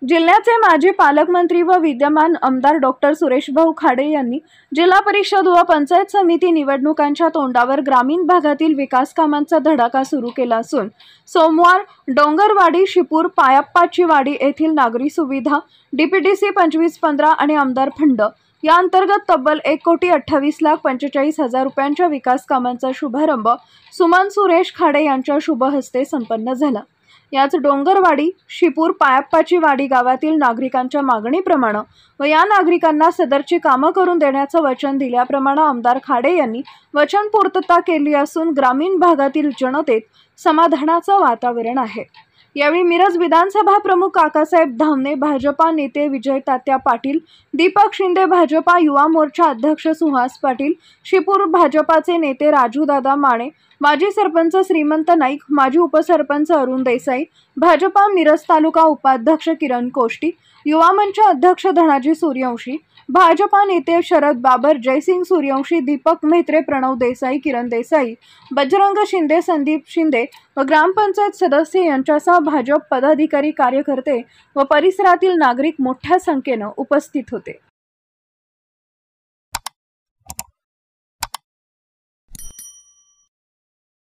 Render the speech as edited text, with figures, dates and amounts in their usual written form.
जिल्ह्याचे माजी पालकमंत्री व विद्यमान आमदार डॉक्टर सुरेशभाऊ खाडे यांनी जिल्हा परिषद व पंचायत समिती निवडणुकांच्या तोंडावर ग्रामीण भागातील विकास कामांचा धडाका सुरू केला असून सोमवार डोंगरवाडी, शिपूर, पायप्पाची वाडी येथील नागरी सुविधा, डीपीडीसी 2515 आणि आमदार फंड या अंतर्गत तब्बल 1,28,45,00,000 रुपयांच्या विकास कामांचा शुभारंभ सुमन सुरेश खाडे यांच्या शुभ हस्ते संपन्न झाला। याच डोंगरवाडी, शिपूर, पायप्पाची वाडी गावातील नागरिकांच्या मागणीप्रमाणे व या नागरिकांना सदरची कामं करून देण्याचं वचन दिल्याप्रमाणे आमदार खाडे यांनी वचनपूर्तता केली असून ग्रामीण भागातील जनतेत समाधानाचं वातावरण आहे। यावेळी मिरज विधानसभा प्रमुख काकासाहेब धामणे, भाजपा नेते विजय तात्या पाटील, दीपक शिंदे, भाजपा युवा मोर्चा अध्यक्ष सुहास पाटील, शिपूर भाजपाचे नेते राजूदादा माने, माजी सरपंच श्रीमंत नाईक, माजी उपसरपंच अरुण देसाई, भाजपा मिरज तालुका उपाध्यक्ष किरण कोष्टी, युवा मंच अध्यक्ष धनाजी सूर्यवंशी, भाजपा नेते शरद बाबर, जयसिंग सूर्यवंशी, दीपक म्हेत्रे, प्रणव देसाई, किरण देसाई, बजरंग शिंदे, संदीप शिंदे व ग्रामपंचायत सदस्य यांच्यासह भाजप पदाधिकारी, कार्यकर्ते व परिसरातील नागरिक मोठ्या संख्येने उपस्थित होते।